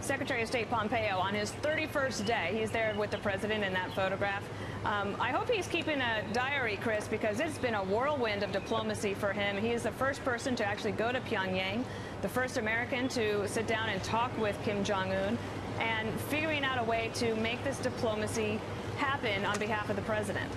Secretary of State Pompeo on his 31st day. He's there with the president in that photograph. I hope he's keeping a diary, Chris, because it's been a whirlwind of diplomacy for him. He is the first person to actually go to Pyongyang, the first American to sit down and talk with Kim Jong-un, and figuring out a way to make this diplomacy happen on behalf of the president.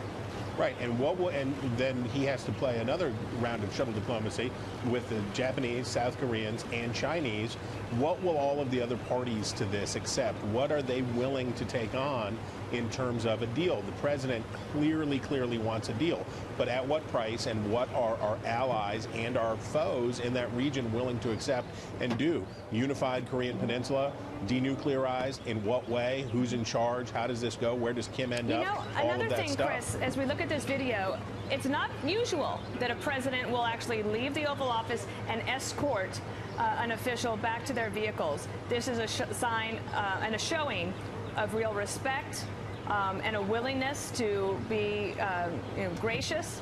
Right, and then he has to play another round of shuttle diplomacy with the Japanese, South Koreans, and Chinese. What will all of the other parties to this accept? What are they willing to take on in terms of a deal? The president clearly wants a deal, but at what price, and what are our allies and our foes in that region willing to accept and do? Unified Korean Peninsula, denuclearized, in what way, who's in charge, how does this go, where does Kim end up? Another thing, Chris, as we look at this video, it's not usual that a president will actually leave the Oval Office and escort an official back to their vehicles. This is a sign and a showing of real respect and a willingness to be gracious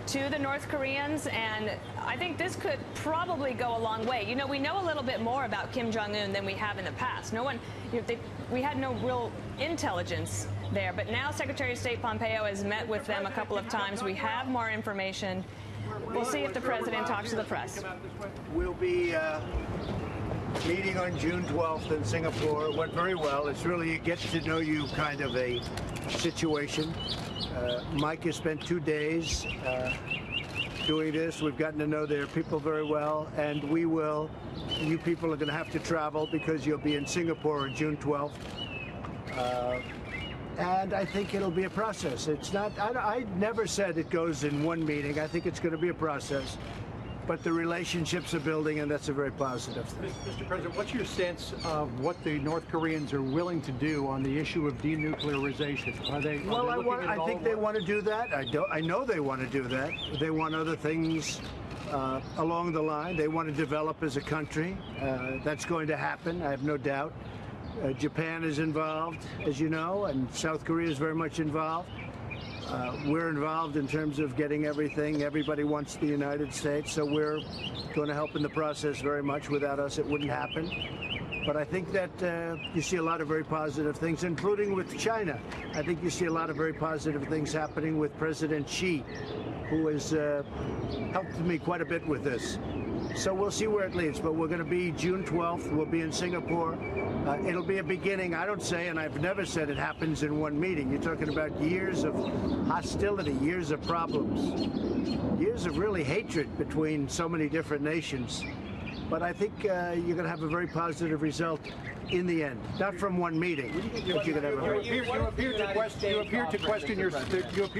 to the North Koreans, and I think this could probably go a long way. You know, we know a little bit more about Kim Jong-un than we have in the past. We had no real intelligence there, but now Secretary of State Pompeo has met with them a couple of times. We have more information. We'll see if the president talks to the press. We'll be meeting on June 12th in Singapore. It went very well. It's really a get-to-know-you kind of a situation. Mike has spent 2 days doing this. We've gotten to know their people very well, and you people are going to have to travel because you'll be in Singapore on June 12th. And I think it'll be a process. It's not, I never said it goes in one meeting. I think it's going to be a process. But the relationships are building, and that's a very positive thing. Mr. President, what's your sense of what the North Koreans are willing to do on the issue of denuclearization? I think they want to do that. I know they want to do that. They want other things along the line. They want to develop as a country. That's going to happen, I have no doubt. Japan is involved, as you know, and South Korea is very much involved. We're involved in terms of getting everything. Everybody wants the United States, so we're going to help in the process very much. Without us, it wouldn't happen. But I think that you see a lot of very positive things, including with China. I think you see a lot of very positive things happening with President Xi, who has helped me quite a bit with this. So we'll see where it leads, but we're going to be June 12th. We'll be in Singapore. It'll be a beginning. I don't say, and I've never said it happens in one meeting. You're talking about years of hostility, years of problems, years of really hatred between so many different nations. But I think you're going to have a very positive result in the end. Not from one meeting, but you're going to have a You appear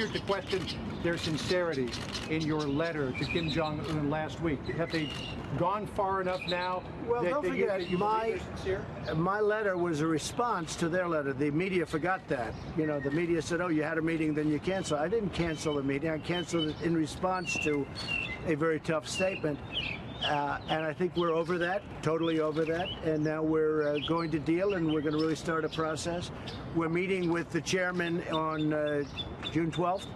to question their sincerity in your letter to Kim Jong-un last week. Have they gone far enough now? Well, don't forget, my letter was a response to their letter. The media forgot that. You know, the media said, oh, you had a meeting, then you canceled. I didn't cancel the meeting. I canceled it in response to a very tough statement. And I think we're over that, totally over that. And now we're going to deal, and we're going to really start a process. We're meeting with the chairman on June 12th.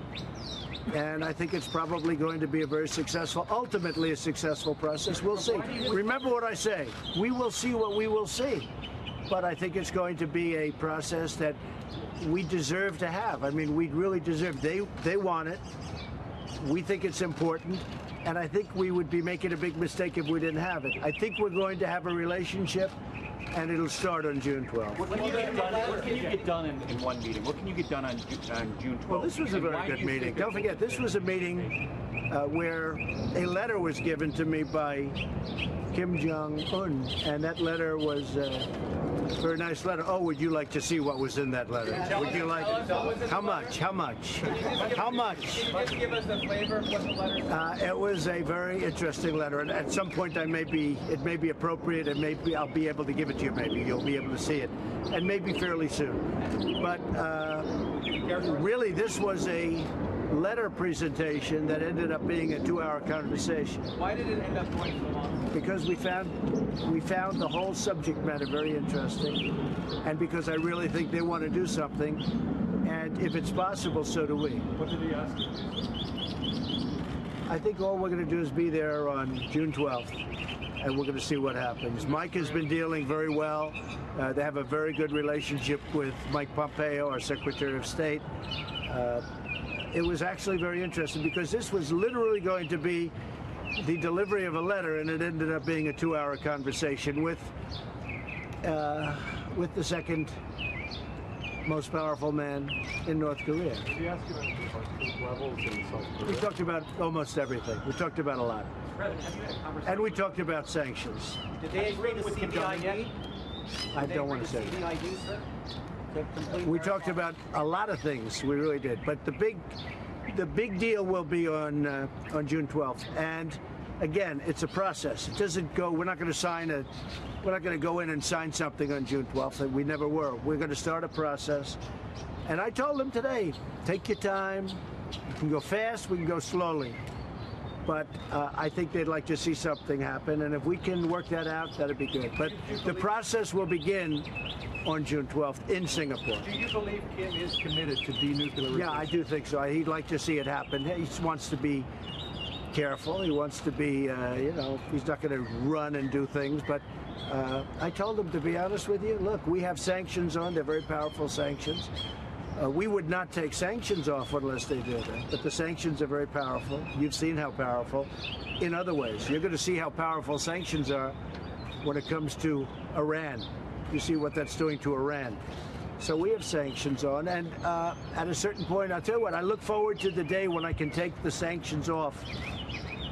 And I think it's probably going to be a very successful, ultimately a successful process. We'll see. Remember what I say. We will see what we will see. But I think it's going to be a process that we deserve to have. I mean, we really deserve. They want it. We think it's important. And I think we would be making a big mistake if we didn't have it. I think we're going to have a relationship, and it'll start on June 12th. What can you get done in one meeting? What can you get done on June 12th? Well, this was a very good meeting. Don't forget, this was a meeting where a letter was given to me by Kim Jong-un, and that letter was a very nice letter. Oh, would you like to see what was in that letter? Would you like it? How much? How much? How much? Can you give us a flavor of what the letter? It was a very interesting letter, and at some point it may be appropriate, and maybe I'll be able to give it to you. Maybe you'll be able to see it, and maybe fairly soon. But really, this was a letter presentation that ended up being a 2-hour conversation. Why did it end up going so long? Because we found the whole subject matter very interesting, and because I really think they want to do something, and if it's possible, so do we. What did he ask you? I think all we're going to do is be there on June 12th. and we're going to see what happens. Mike has been dealing very well. They have a very good relationship with Mike Pompeo, our Secretary of State. It was actually very interesting because this was literally going to be the delivery of a letter, and it ended up being a 2-hour conversation with the second most powerful man in North Korea. Did he ask you about the levels in South Korea? We talked about almost everything. We talked about a lot. President, have you had a conversation? And we talked about sanctions. Did they agree with Kim Jong-un yet? I don't want to say that. CVID, sir? To complete We their- talked about a lot of things. We really did. But the big deal will be on June 12th. And again, it's a process. It doesn't go. We're not going to go in and sign something on June 12th. We never were. We're going to start a process. And I told them today, take your time. You can go fast. We can go slowly. But I think they'd like to see something happen. And if we can work that out, that'd be good. But the process will begin on June 12th in Singapore. Do you believe Kim is committed to denuclearization? Yeah, I do think so. He'd like to see it happen. He just wants to be careful. He wants to be, he's not going to run and do things. But I told him, to be honest with you, look, we have sanctions on. They're very powerful sanctions. We would not take sanctions off unless they did that. But the sanctions are very powerful. You've seen how powerful in other ways. You're going to see how powerful sanctions are when it comes to Iran. You see what that's doing to Iran. So we have sanctions on. And at a certain point, I'll tell you what, I look forward to the day when I can take the sanctions off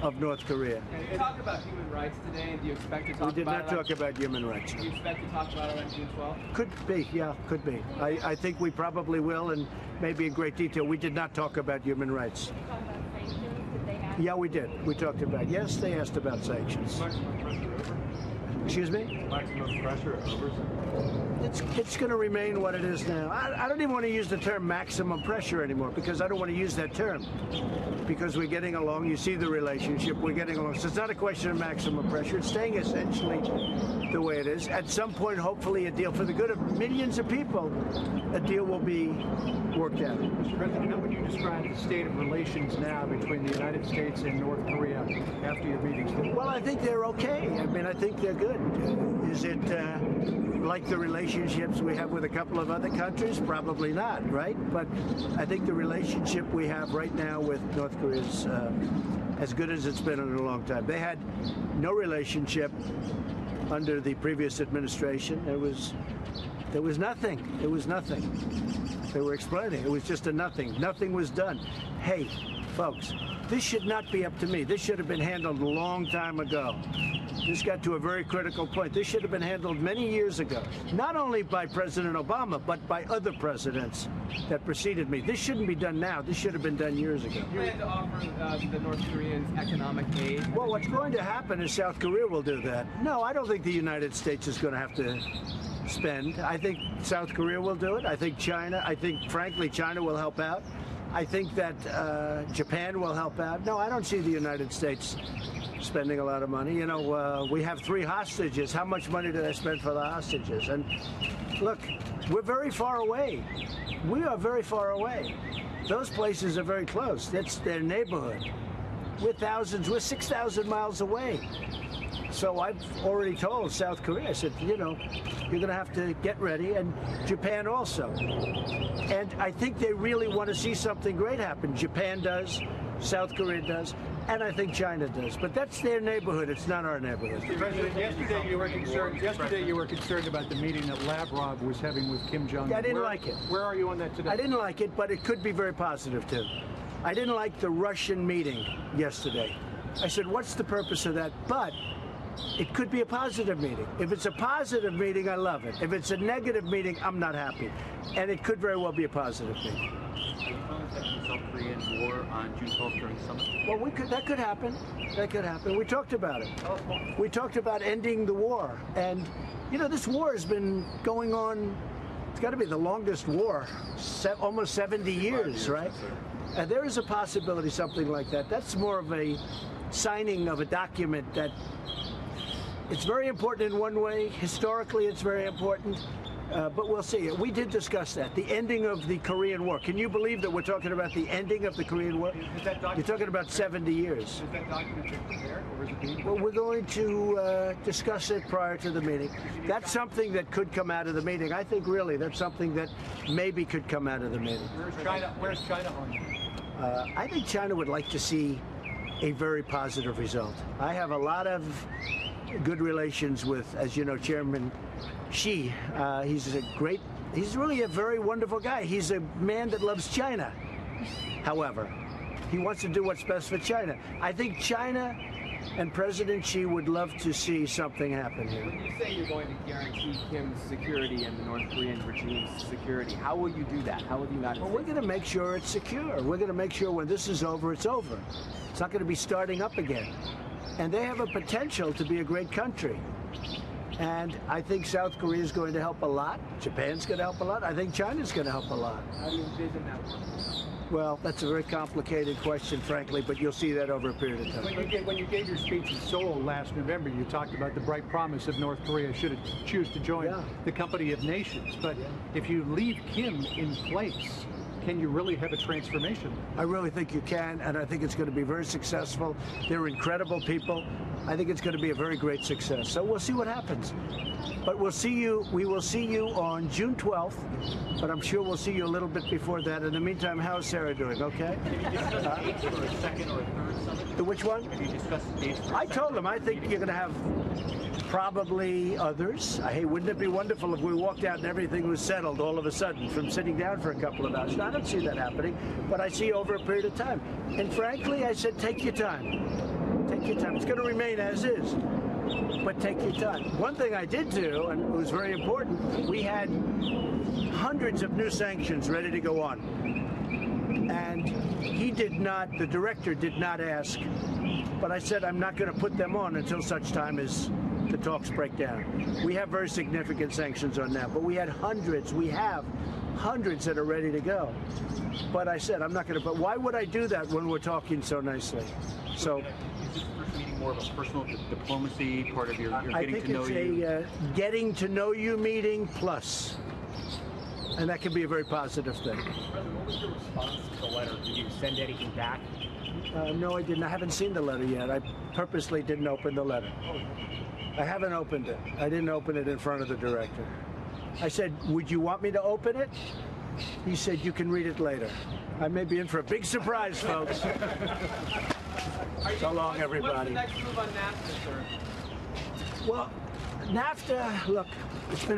of North Korea. Did you talk about human rights today, and do you expect to talk about We did not it talk about human rights. Do you expect to talk about it on June 12th? Could be, yeah, could be. I think we probably will, and maybe in great detail. We did not talk about human rights. Talk about sanctions. Did they ask? Yeah, we did. We talked about, yes, they asked about sanctions. Maximum pressure over? Excuse me? Maximum pressure over? It's going to remain what it is now. I don't even want to use the term maximum pressure anymore because I don't want to use that term. Because we're getting along. You see the relationship. We're getting along. So it's not a question of maximum pressure. It's staying essentially the way it is. At some point, hopefully, a deal for the good of millions of people, a deal will be worked out. Mr. President, how would you describe the state of relations now between the United States and North Korea after your meetings today? Well, I think they're okay. I mean, I think they're good. Is it like the relationships we have with a couple of other countries? Probably not, right? But I think the relationship we have right now with North Korea is as good as it's been in a long time. They had no relationship under the previous administration. There was nothing. It was nothing. They were explaining. It was just a nothing. Nothing was done. Hey, folks, this should not be up to me. This should have been handled a long time ago. This got to a very critical point. This should have been handled many years ago, not only by President Obama, but by other presidents that preceded me. This shouldn't be done now. This should have been done years ago. Do you plan to offer the North Koreans economic aid? Well, what's going to happen is South Korea will do that. No, I don't think the United States is going to have to spend. I think South Korea will do it. I think China, frankly, China will help out. I think that Japan will help out. No, I don't see the United States spending a lot of money. You know, we have 3 hostages. How much money did I spend for the hostages? And look, we're very far away. We are very far away. Those places are very close. That's their neighborhood. We're 6,000 miles away. So I've already told South Korea, I said, you know, you're going to have to get ready, and Japan also. And I think they really want to see something great happen. Japan does, South Korea does, and I think China does. But that's their neighborhood. It's not our neighborhood. President, yesterday you were concerned about the meeting that Lavrov was having with Kim Jong-un. I didn't like it. Where are you on that today? I didn't like it, but it could be very positive, too. I didn't like the Russian meeting yesterday. I said, what's the purpose of that? But it could be a positive meeting. If it's a positive meeting, I love it. If it's a negative meeting, I'm not happy. And it could very well be a positive meeting. Are you calling South Korean war on June 12th during the summit? Well, that could happen. That could happen. We talked about it. We talked about ending the war. And, you know, this war has been going on, it's got to be the longest war, almost 70 years, right? And there is a possibility something like that. That's more of a signing of a document that it's very important in one way. Historically, it's very important. But we'll see. We did discuss that, the ending of the Korean War. Can you believe that we're talking about the ending of the Korean War? You're talking about 70 years. Is that document been prepared, or is it being Well, we're going to discuss it prior to the meeting. That's something that could come out of the meeting. I think really that's something that maybe could come out of the meeting. Where's China on that? I think China would like to see a very positive result. I have a lot of good relations with, as you know, Chairman Xi. He's really a very wonderful guy. He's a man that loves China. However, he wants to do what's best for China. I think China and President Xi would love to see something happen here. When you say you're going to guarantee Kim's security and the North Korean regime's security, how will you do that? How will the United Well, States? we're going to make sure it's secure. We're going to make sure when this is over, it's over. It's not going to be starting up again. And they have a potential to be a great country. And I think South Korea is going to help a lot. Japan's going to help a lot. I think China's going to help a lot. How do you envision that working? Well, that's a very complicated question, frankly, but you'll see that over a period of time. When you gave your speech in Seoul last November, you talked about the bright promise of North Korea should it choose to join the company of nations. But if you leave Kim in place, can you really have a transformation? I really think you can, and I think it's going to be very successful. They're incredible people. I think it's going to be a very great success. So we'll see what happens. But we'll see you. We will see you on June 12th, but I'm sure we'll see you a little bit before that. In the meantime, how's Sarah doing? Okay? Have you discussed dates for a second or a third summit? Which one? Have you discussed dates for a I second told them I think you're going to have probably others. Hey, wouldn't it be wonderful if we walked out and everything was settled all of a sudden from sitting down for a couple of hours? No, I don't see that happening, but I see over a period of time. And frankly, I said, take your time. Take your time. It's going to remain as is, but take your time. One thing I did do, and it was very important, we had hundreds of new sanctions ready to go on. And he did not, the director did not ask, but I said I'm not going to put them on until such time as the talks break down. We have very significant sanctions on now, but we have hundreds that are ready to go. But I said I'm not going to, but why would I do that when we're talking so nicely? So Is this first meeting more of a personal diplomacy, part of your I getting think to know it's you? a getting to know you meeting plus. And that can be a very positive thing. What was your response to the letter? Did you send anything back? No, I didn't. I haven't seen the letter yet. I purposely didn't open the letter. I haven't opened it. I didn't open it in front of the director. I said, would you want me to open it? He said, you can read it later. I may be in for a big surprise, folks. So long, everybody. What's the next move on NAFTA, sir? Well, NAFTA, look, it's been a